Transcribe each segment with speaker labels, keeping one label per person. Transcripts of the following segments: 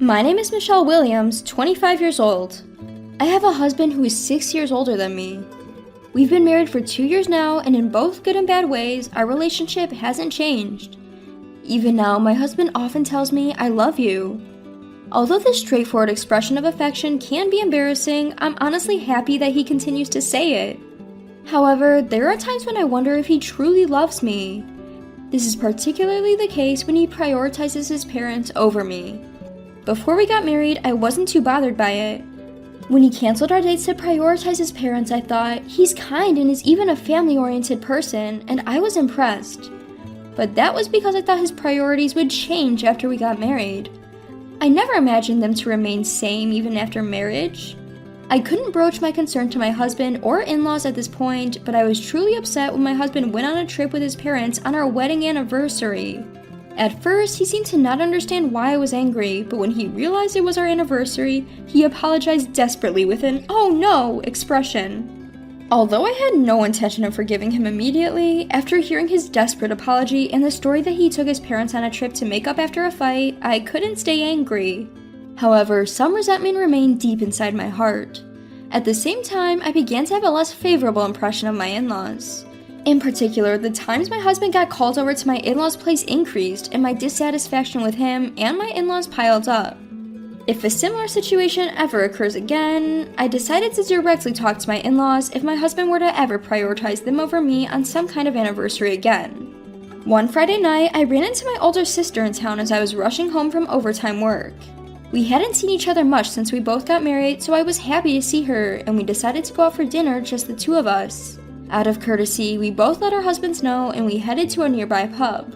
Speaker 1: My name is Michelle Williams, 25 years old. I have a husband who is 6 years older than me. We've been married for 2 years now, and in both good and bad ways, our relationship hasn't changed. Even now, my husband often tells me, "I love you." Although this straightforward expression of affection can be embarrassing, I'm honestly happy that he continues to say it. However, there are times when I wonder if he truly loves me. This is particularly the case when he prioritizes his parents over me. Before we got married, I wasn't too bothered by it. When he canceled our dates to prioritize his parents, I thought, he's kind and is even a family-oriented person, and I was impressed. But that was because I thought his priorities would change after we got married. I never imagined them to remain same even after marriage. I couldn't broach my concern to my husband or in-laws at this point, but I was truly upset when my husband went on a trip with his parents on our wedding anniversary. At first, he seemed to not understand why I was angry, but when he realized it was our anniversary, he apologized desperately with an "oh no" expression. Although I had no intention of forgiving him immediately, after hearing his desperate apology and the story that he took his parents on a trip to make up after a fight, I couldn't stay angry. However, some resentment remained deep inside my heart. At the same time, I began to have a less favorable impression of my in-laws. In particular, the times my husband got called over to my in-laws' place increased, and my dissatisfaction with him and my in-laws piled up. If a similar situation ever occurs again, I decided to directly talk to my in-laws if my husband were to ever prioritize them over me on some kind of anniversary again. One Friday night, I ran into my older sister in town as I was rushing home from overtime work. We hadn't seen each other much since we both got married, so I was happy to see her, and we decided to go out for dinner, just the two of us. Out of courtesy, we both let our husbands know, and we headed to a nearby pub.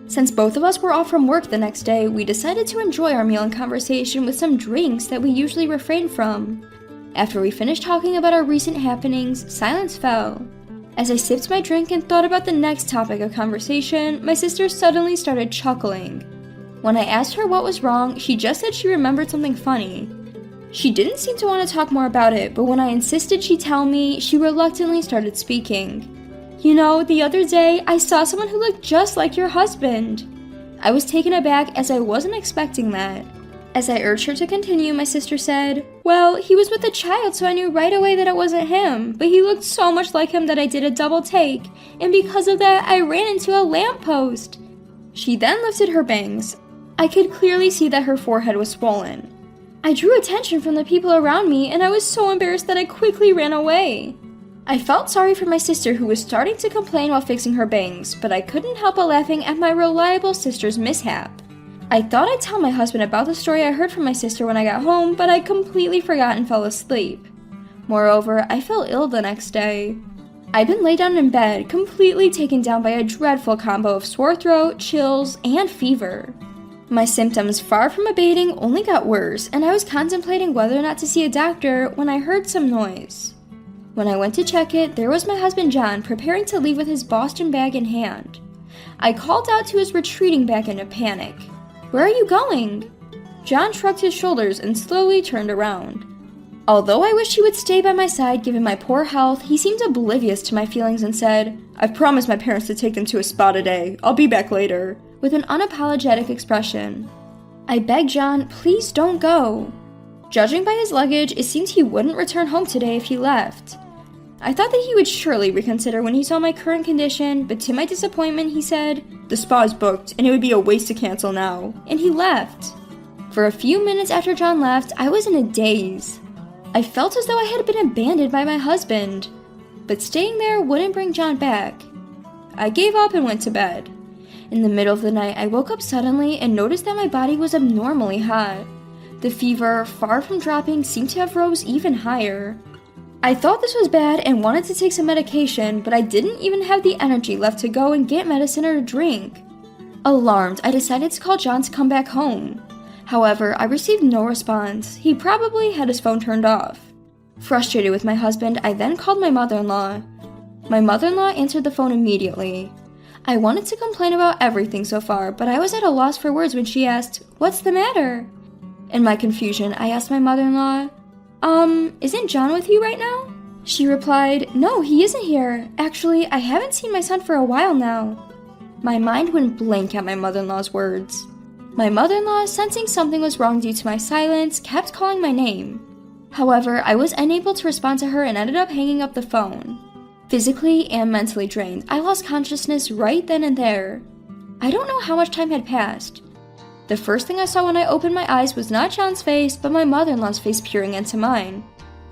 Speaker 1: Since both of us were off from work the next day, we decided to enjoy our meal and conversation with some drinks that we usually refrain from. After we finished talking about our recent happenings, silence fell. As I sipped my drink and thought about the next topic of conversation, my sister suddenly started chuckling. When I asked her what was wrong, she just said she remembered something funny. She didn't seem to want to talk more about it, but when I insisted she tell me, she reluctantly started speaking. "You know, the other day, I saw someone who looked just like your husband." I was taken aback as I wasn't expecting that. As I urged her to continue, my sister said, "Well, he was with a child, so I knew right away that it wasn't him, but he looked so much like him that I did a double take, and because of that, I ran into a lamppost." She then lifted her bangs. I could clearly see that her forehead was swollen. I drew attention from the people around me, and I was so embarrassed that I quickly ran away. I felt sorry for my sister who was starting to complain while fixing her bangs, but I couldn't help but laughing at my reliable sister's mishap. I thought I'd tell my husband about the story I heard from my sister when I got home, but I completely forgot and fell asleep. Moreover, I felt ill the next day. I'd been laid down in bed, completely taken down by a dreadful combo of sore throat, chills, and fever. My symptoms, far from abating, only got worse, and I was contemplating whether or not to see a doctor when I heard some noise. When I went to check it, there was my husband John preparing to leave with his Boston bag in hand. I called out to his retreating back in a panic. "Where are you going?" John shrugged his shoulders and slowly turned around. Although I wished he would stay by my side given my poor health, he seemed oblivious to my feelings and said, "I've promised my parents to take them to a spa today. I'll be back later," with an unapologetic expression. I begged John, "Please don't go." Judging by his luggage, it seemed he wouldn't return home today if he left. I thought that he would surely reconsider when he saw my current condition, but to my disappointment he said, "The spa is booked, and it would be a waste to cancel now," and he left. For a few minutes after John left, I was in a daze. I felt as though I had been abandoned by my husband, but staying there wouldn't bring John back. I gave up and went to bed. In the middle of the night, I woke up suddenly and noticed that my body was abnormally hot. The fever, far from dropping, seemed to have rose even higher. I thought this was bad and wanted to take some medication, but I didn't even have the energy left to go and get medicine or a drink. Alarmed, I decided to call John to come back home. However, I received no response. He probably had his phone turned off. Frustrated with my husband, I then called my mother-in-law. My mother-in-law answered the phone immediately. I wanted to complain about everything so far, but I was at a loss for words when she asked, "What's the matter?" In my confusion, I asked my mother-in-law, "Isn't John with you right now?" She replied, "No, he isn't here. Actually, I haven't seen my son for a while now." My mind went blank at my mother-in-law's words. My mother-in-law, sensing something was wrong due to my silence, kept calling my name. However, I was unable to respond to her and ended up hanging up the phone. Physically and mentally drained, I lost consciousness right then and there. I don't know how much time had passed. The first thing I saw when I opened my eyes was not John's face, but my mother-in-law's face peering into mine.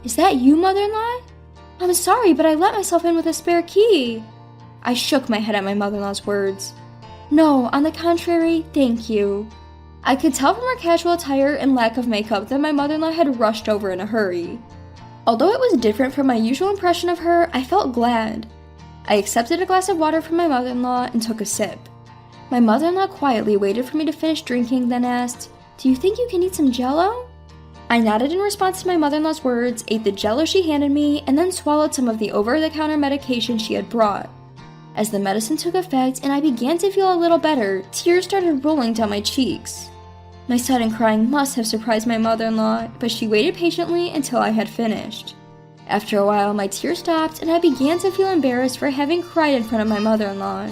Speaker 1: "Is that you, mother-in-law?" "I'm sorry, but I let myself in with a spare key." I shook my head at my mother-in-law's words. "No, on the contrary, thank you." I could tell from her casual attire and lack of makeup that my mother-in-law had rushed over in a hurry. Although it was different from my usual impression of her, I felt glad. I accepted a glass of water from my mother-in-law and took a sip. My mother-in-law quietly waited for me to finish drinking, then asked, "Do you think you can eat some Jell-O?" I nodded in response to my mother-in-law's words, ate the Jell-O she handed me, and then swallowed some of the over-the-counter medication she had brought. As the medicine took effect and I began to feel a little better, tears started rolling down my cheeks. My sudden crying must have surprised my mother-in-law, but she waited patiently until I had finished. After a while, my tears stopped and I began to feel embarrassed for having cried in front of my mother-in-law.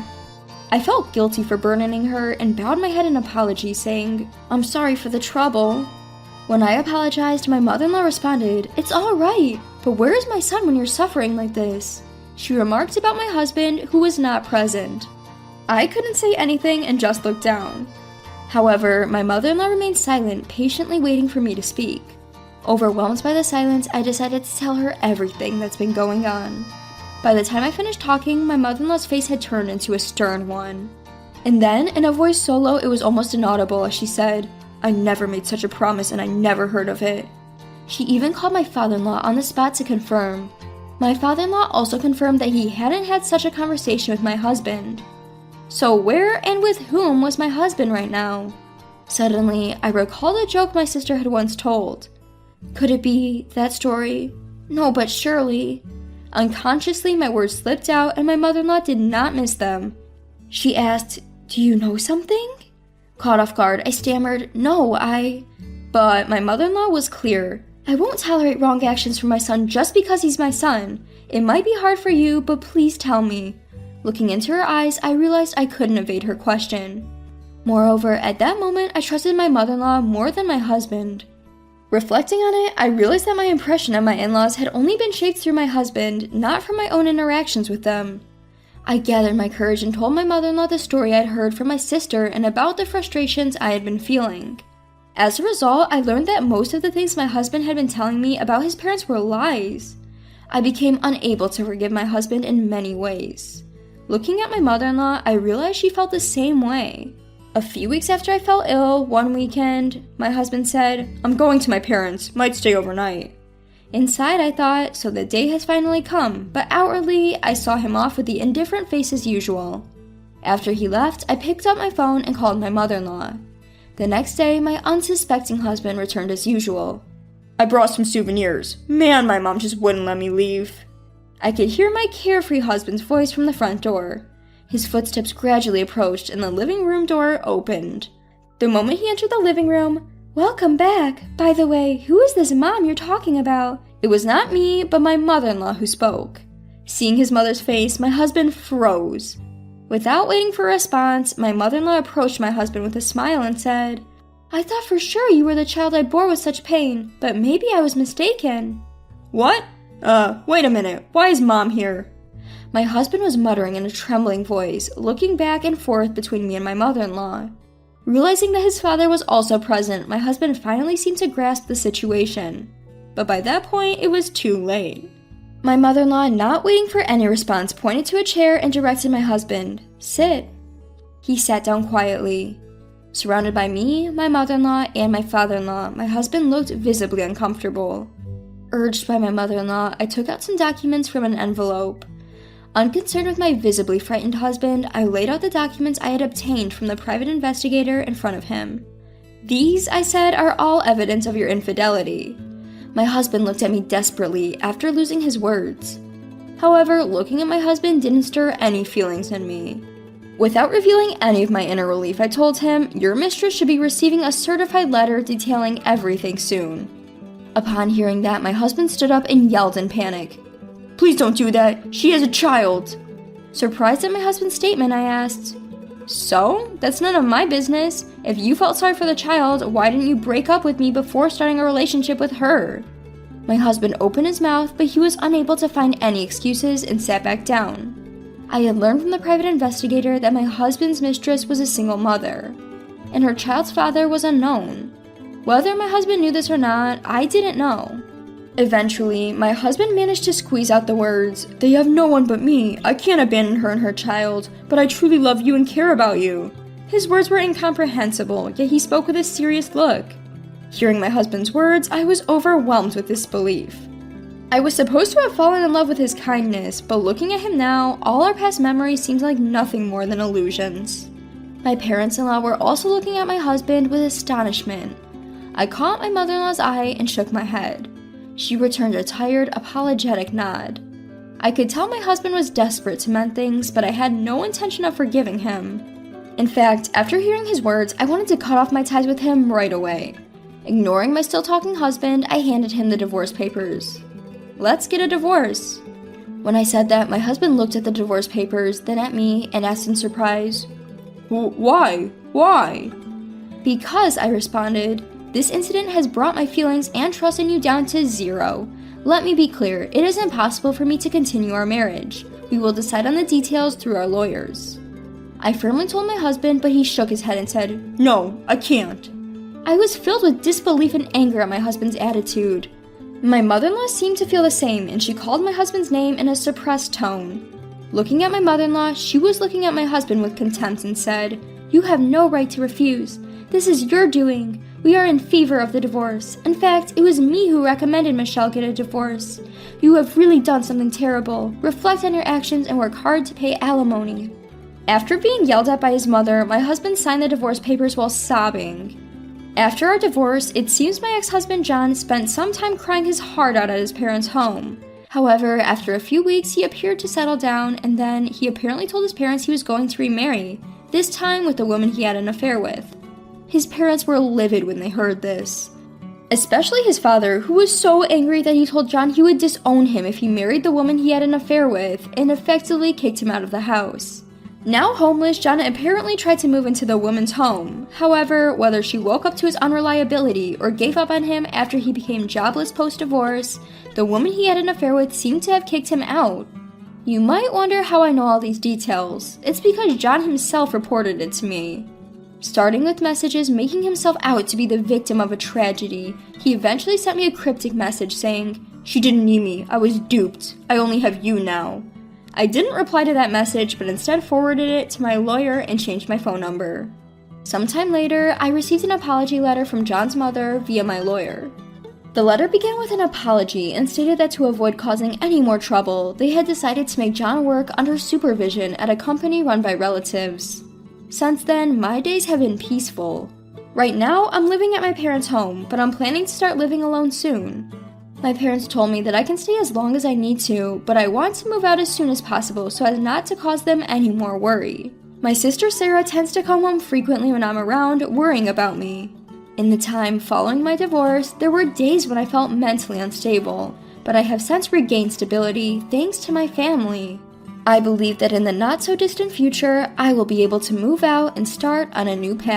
Speaker 1: I felt guilty for burdening her and bowed my head in apology, saying, "I'm sorry for the trouble." When I apologized, my mother-in-law responded, "It's all right, but where is my son when you're suffering like this?" She remarked about my husband, who was not present. I couldn't say anything and just looked down. However, my mother-in-law remained silent, patiently waiting for me to speak. Overwhelmed by the silence, I decided to tell her everything that's been going on. By the time I finished talking, my mother-in-law's face had turned into a stern one. And then, in a voice so low it was almost inaudible, as she said, "I never made such a promise and I never heard of it." She even called my father-in-law on the spot to confirm. My father-in-law also confirmed that he hadn't had such a conversation with my husband. So where and with whom was my husband right now? Suddenly, I recalled a joke my sister had once told. Could it be that story? No, but surely. Unconsciously, my words slipped out and my mother-in-law did not miss them. She asked, "Do you know something?" Caught off guard, I stammered, "No, But my mother-in-law was clear. "I won't tolerate wrong actions from my son just because he's my son. It might be hard for you, but please tell me." Looking into her eyes, I realized I couldn't evade her question. Moreover, at that moment, I trusted my mother-in-law more than my husband. Reflecting on it, I realized that my impression of my in-laws had only been shaped through my husband, not from my own interactions with them. I gathered my courage and told my mother-in-law the story I'd heard from my sister and about the frustrations I had been feeling. As a result, I learned that most of the things my husband had been telling me about his parents were lies. I became unable to forgive my husband in many ways. Looking at my mother-in-law, I realized she felt the same way. A few weeks after I fell ill, one weekend, my husband said, "I'm going to my parents, might stay overnight." Inside, I thought, so the day has finally come, but outwardly, I saw him off with the indifferent face as usual. After he left, I picked up my phone and called my mother-in-law. The next day, my unsuspecting husband returned as usual. "I brought some souvenirs. Man, my mom just wouldn't let me leave." I could hear my carefree husband's voice from the front door. His footsteps gradually approached and the living room door opened. The moment he entered the living room, "Welcome back. By the way, who is this mom you're talking about?" It was not me, but my mother-in-law who spoke. Seeing his mother's face, my husband froze. Without waiting for a response, my mother-in-law approached my husband with a smile and said, "I thought for sure you were the child I bore with such pain, but maybe I was mistaken." "What? Wait a minute. Why is Mom here?" My husband was muttering in a trembling voice, looking back and forth between me and my mother-in-law. Realizing that his father was also present, my husband finally seemed to grasp the situation. But by that point, it was too late. My mother-in-law, not waiting for any response, pointed to a chair and directed my husband, "Sit." He sat down quietly. Surrounded by me, my mother-in-law, and my father-in-law, my husband looked visibly uncomfortable. Urged by my mother-in-law, I took out some documents from an envelope. Unconcerned with my visibly frightened husband, I laid out the documents I had obtained from the private investigator in front of him. "These," I said, "are all evidence of your infidelity." My husband looked at me desperately after losing his words. However, looking at my husband didn't stir any feelings in me. Without revealing any of my inner relief, I told him, "Your mistress should be receiving a certified letter detailing everything soon." Upon hearing that, my husband stood up and yelled in panic, "Please don't do that. She is a child." Surprised at my husband's statement, I asked, So? That's none of my business. If you felt sorry for the child, why didn't you break up with me before starting a relationship with her? My husband opened his mouth, but he was unable to find any excuses and sat back down. I had learned from the private investigator that my husband's mistress was a single mother, and her child's father was unknown. Whether my husband knew this or not, I didn't know. Eventually, my husband managed to squeeze out the words, "They have no one but me. I can't abandon her and her child, but I truly love you and care about you." His words were incomprehensible, yet he spoke with a serious look. Hearing my husband's words, I was overwhelmed with disbelief. I was supposed to have fallen in love with his kindness, but looking at him now, all our past memories seemed like nothing more than illusions. My parents-in-law were also looking at my husband with astonishment. I caught my mother-in-law's eye and shook my head. She returned a tired, apologetic nod. I could tell my husband was desperate to mend things, but I had no intention of forgiving him. In fact, after hearing his words, I wanted to cut off my ties with him right away. Ignoring my still-talking husband, I handed him the divorce papers. "Let's get a divorce." When I said that, my husband looked at the divorce papers, then at me, and asked in surprise, "Why? Why?" "Because," I responded, "this incident has brought my feelings and trust in you down to 0. Let me be clear, it is impossible for me to continue our marriage. We will decide on the details through our lawyers." I firmly told my husband, but he shook his head and said, "No, I can't." I was filled with disbelief and anger at my husband's attitude. My mother-in-law seemed to feel the same, and she called my husband's name in a suppressed tone. Looking at my mother-in-law, she was looking at my husband with contempt and said, "You have no right to refuse. This is your doing. We are in favor of the divorce. In fact, it was me who recommended Michelle get a divorce. You have really done something terrible. Reflect on your actions and work hard to pay alimony." After being yelled at by his mother, my husband signed the divorce papers while sobbing. After our divorce, it seems my ex-husband John spent some time crying his heart out at his parents' home. However, after a few weeks, he appeared to settle down, and then he apparently told his parents he was going to remarry, this time with the woman he had an affair with. His parents were livid when they heard this. Especially his father, who was so angry that he told John he would disown him if he married the woman he had an affair with, and effectively kicked him out of the house. Now homeless, John apparently tried to move into the woman's home. However, whether she woke up to his unreliability or gave up on him after he became jobless post-divorce, the woman he had an affair with seemed to have kicked him out. You might wonder how I know all these details. It's because John himself reported it to me. Starting with messages making himself out to be the victim of a tragedy, he eventually sent me a cryptic message saying, "She didn't need me, I was duped, I only have you now." I didn't reply to that message, but instead forwarded it to my lawyer and changed my phone number. Sometime later, I received an apology letter from John's mother via my lawyer. The letter began with an apology and stated that to avoid causing any more trouble, they had decided to make John work under supervision at a company run by relatives. Since then, my days have been peaceful. Right now, I'm living at my parents' home, but I'm planning to start living alone soon. My parents told me that I can stay as long as I need to, but I want to move out as soon as possible so as not to cause them any more worry. My sister Sarah tends to come home frequently when I'm around, worrying about me. In the time following my divorce, there were days when I felt mentally unstable, but I have since regained stability thanks to my family. I believe that in the not-so-distant future, I will be able to move out and start on a new path.